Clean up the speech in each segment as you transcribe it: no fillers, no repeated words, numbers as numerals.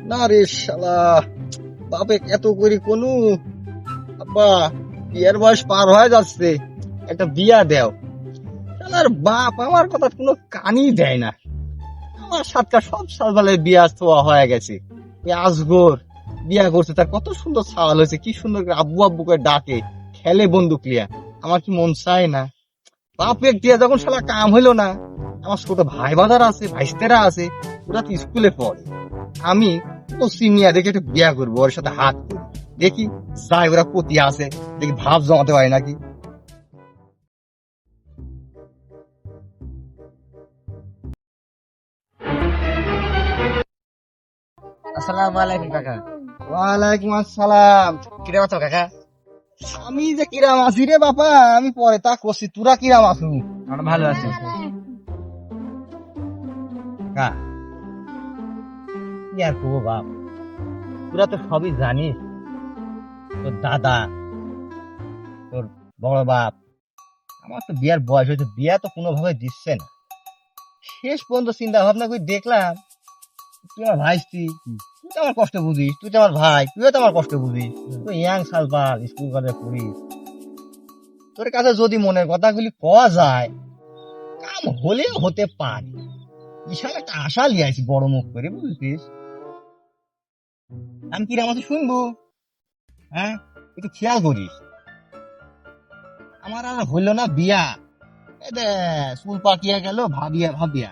না রে শালা, বাপে এত করি কোনো আব্বা বিয়ের বয়স পার হয়ে যাচ্ছে, একটা বিয়া দেও। শালার বাপ আমার কথা কোনো কানই দেয় না। আমার সাতটা সব সালবালে বিয়া থোয়া হয়ে গেছে। এই আজগর বিয়া করছে, তার কত সুন্দর সাওয়াল হয়েছে, কি সুন্দর করে আব্বু আব্বু করে ডাকে, খেলে বন্দুক লিয়া। আমার কি মন চায় না বাপের দিয়া যখন শালা কাম হইলো না। আমার ছোট ভাই বাজার আছে, ভাইস্তেরা আছে, ওরা তো স্কুলে পড়ে। আমি পশ্চিমিয়া দেখে একটু বিয়া করবো, ওর সাথে হাত করি, দেখি যাই ওরা পতি আছে, দেখি ভাব জমাতে পারে নাকি। আসসালামু আলাইকুম কাকা। ওয়ালাইকুম আসসালাম। কিরম আছো কাকা? আমি যে কিরাম আছি রে বাবা, আমি পরে তা করছি, তোরা কিরাম আছো? আমরা ভালো আছি কাকা। কি আর করবো বাপ, তোরা তো সবই জানিস। তোর দাদা, তোর বড় বাপ, আমার তো বিয়ার বয়স হয়েছে, বিয়া তো কোনোভাবে দিচ্ছে না। শেষ পর্যন্ত চিন্তা ভাবনা করে দেখলাম, তুই আমার ভাই, তুই তো আমার কষ্ট বুঝিস, তুই তো আমার ভাই, তুইও তো আমার কষ্ট বুঝিস, তুই ইয়াং সালবার স্কুল কলেজে পড়িস। তোর কাছে যদি মনের কথাগুলি পাওয়া যায়, কাম হলেও হতে পারে। বিশাল একটা আশা লিয়াইছি বড় মুখ করে, বুঝছিস? আমি কিরাম আছে শুনবো, হ্যাঁ একটু খেয়াল করিস। আমার আর হইল না বিয়া, এদে চুল পাকিয়া গেল ভাবিয়া ভাবিয়া,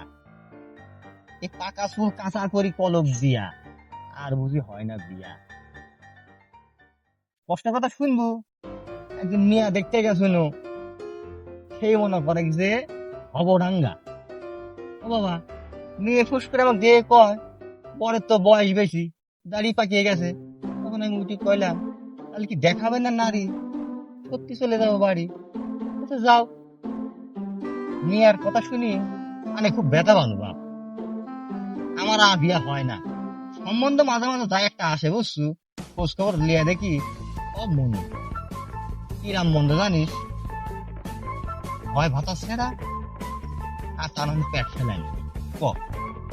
এই পাকা চুল কাঁচা করি কলক দিয়া, আর বুঝি হয় না বিয়া। কষ্ট কথা শুনবো, একদিন মিয়া দেখতে গেছিল, সেই মনে করে যে হবডাঙ্গা। ও বাবা, মেয়ে ফুস করে আমাকে দিয়ে কয়, পরের তো বয়স বেশি, দাড়ি পাকিয়ে গেছে। তখন আমি উঠি কইলাম, তাহলে কি দেখাবেন না নারী? সত্যি চলে যাবো বাড়ি। আচ্ছা যাও। মেয়ের কথা শুনি মানে খুব ব্যথা বানো বাপ। আমার আর বিয়া হয় না। সম্বন্ধ মাঝে মাঝে যাই একটা আসে, বুঝছু? খোঁজ খবর লিয়ে দেখি সব মনে। কিরাম মন্দ জানিস? হয় ভাতা ছেঁড়া, আর তার আমি পেট ফেলাই। ক,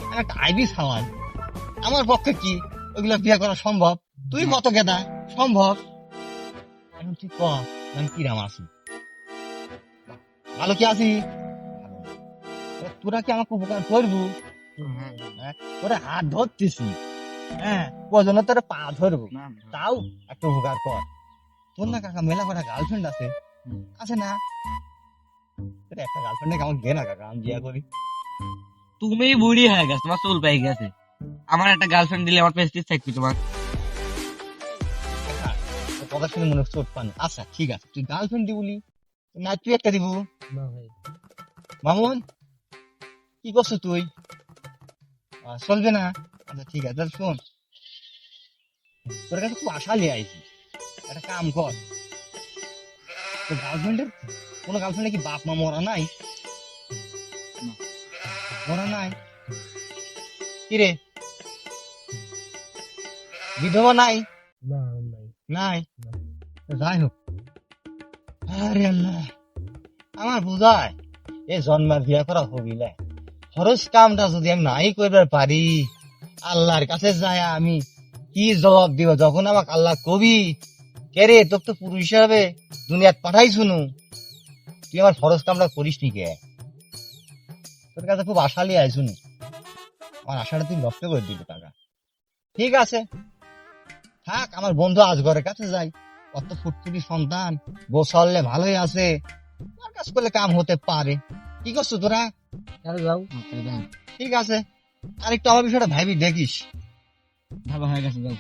আমি একটা আইবি খাওয়াই, আমার পক্ষে কি ওইগুলো বিয়ে করা সম্ভব? তুই কত গেদা সম্ভব? এখন তুই ক, আমি কিরাম আছি? ভালো কি আছি? তোরা কি আমাকে উপকার করবো? হ্যাঁ, তোরা হাত ধরতেছি, হ্যাঁ কজন তোর পা ধরবো, তাও একটা উপকার কর। তোর না কাকা মেলা কটা গার্লফ্রেন্ড আছে, আছে না? তোর একটা গার্লফ্রেন্ডে কেমন গে না কাকা, আমি বিয়ে করি। তুমি বুড়ি হয়ে গেছো, তোমার চুল পাই গেছে। আমার একটা গার্লফ্রেন্ড দিলে আমার পেস্টিস থাকবি তোমার। কাকা, তোর কথা শুনে মনে হচ্ছে চোট পান। আচ্ছা ঠিক আছে, তুই গার্লফ্রেন্ড দিবলি না, তুই একটা দিব। মামুন, কি করছো তুই? চলবে না? আচ্ছা ঠিক আছে, তাহলে শোন, তোর কাছে খুব আশা লিয়ে আইছি, একটা কাম কর। তোর গার্লফ্রেন্ডের কোনো গার্লফ্রেন্ডে কি বাপ মা মরা নাই? মরা নাই? কিরে, বিধবা নাই? নাই? যাই হোক, আরে আল্লাহ, আমার বুঝায় এ জন্মের বিয়া করা হবিলে খরচ কামটা যদি আমি নাই করবার পারি, আল্লাহর কাছে যায় আমি কি জবাব দিব যখন আমাকে আল্লাহ কবি, কে রে তোর তো পুরুষ হিসাবে দুনিয়াত পাঠাই শুনু, তুই আমার খরচ কামটা করিস নি কে? তোর কাছে খুব আশা লিয়ে আইসুনি, আমার আশাটা তুই নষ্ট করে দিবি টাকা। ঠিক আছে থাক, আমার বন্ধু আজগরের কাছে যাই, কত ফুটফুটি সন্তান, গোসললে ভালোই আছে, তার কাজ করলে কাম হতে পারে। কি করছো তোরা? যাও, ঠিক আছে, আর একটু আমার বিষয়টা ভাবি দেখিস। ভালো হয়ে গেছে, যাও।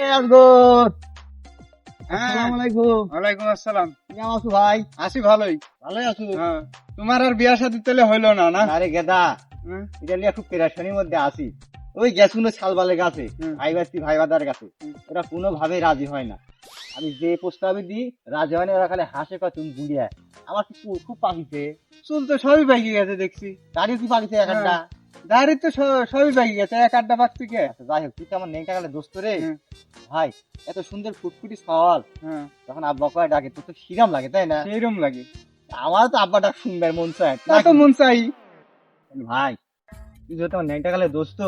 এ আজগর, হ্যাঁ, আসসালামু আলাইকুম। ওয়ালাইকুম আসসালাম। কেমন আছো ভাই? আছি ভালোই। ভালোই আছো? হ্যাঁ, তোমার আর বিয়া শাদী তাহলে হইলো না না? আরে গেদা, হ্যাঁ, এটা নিয়ে খুব পেরেশানির মধ্যে আছি। ওই গেছুনো শালবালের কাছে, হুম। ভাইবাদার কাছে, ওরা কোনোভাবে রাজি হয় না। আমি যে প্রস্তাবে দিই রাজি হয় না, ওরা খালি হাসে, কয় তুমি গুলিয়া। আমার কি চুল খুব পাকিছে, চুল তো সবই পাকি গেছে দেখছি। দাড়িও কি পাকিছে এক একটা। দাড়ি তো সবই পাকি গেছে, এক আড্ডা পাকছি কে? আচ্ছা, যাই হোক, তুই তো আমার নেংটা গেলে দোস্ত রে হুম। ভাই, এত সুন্দর ফুটফুটি সওয়াল, হ্যাঁ, তখন আব্বা কয় ডাকে, তোর তো শিরাম লাগে তাই না? সেইরম লাগে। আমার তো আব্বাটা শুনবার মন চায় তা তো মন চাই। ভাই তুই যেহেতু আমার ন্যাংটা কালে দোস্ত,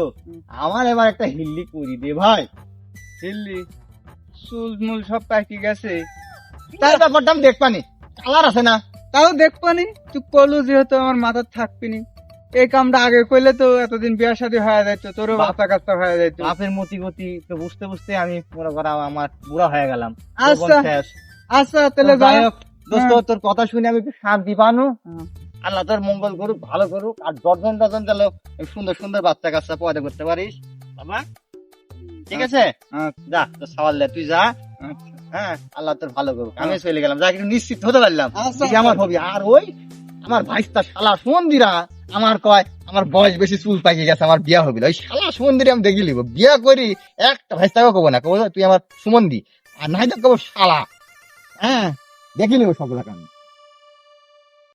আমার এবার একটা হিল্লি করি দে ভাই। হিল্লি চুল মুল সব পাকি গেছে, তার ব্যাপারটা আমি দেখবানি, কালার আছে না। তাও দেখবানি। তুই কলু যেহেতু আমার মাথার থাকবিনি, এই কামটা আগে কইলে তো এতদিন বিয়া শাদী হয়ে যাইতো, তোরও বাচ্চা কাচ্চা হয়ে যাইতো। বাপের মতি গতি তো বুঝতে বুঝতে আমি মনে করা আমার বুড়া হয়ে গেলাম। আচ্ছা। যৌবন শেষ। আচ্ছা তাহলে যাই যাই। হোক, দোস্ত তোর কথা শুনে আমি একটু শান্তি পানো। হ্যাঁ। আল্লাহ তোর মঙ্গল করুক, ভালো করুক, আর ডজন ডজন গেল সুন্দর সুন্দর বাচ্চা কাচ্চা পয়দা করতে পারিস বাবা। ঠিক আছে, যা তোর সওয়াল দে, তুই যা। হ্যাঁ, আল্লাহ তোর ভালো করুক। আমি চলে গেলাম, যা একটু নিশ্চিত হতে পারলাম আচ্ছা। এই আমার হবি। আর ওই আমার ভাইস্তা শালা সুমন্দিরা আমার কয় আমার বয়স বেশি, চুল পাইকে গেছে, আমার বিয়া হবি। ওই শালা সুমন্দিরে আমি দেখি লিব, বিয়া করি একটা ভাইস্তাকে কবো না, কবো তুই আমার সুমন্দি, আর নাই তো কবো শালা। হ্যাঁ, দেখি নিব সবগুলা কাম।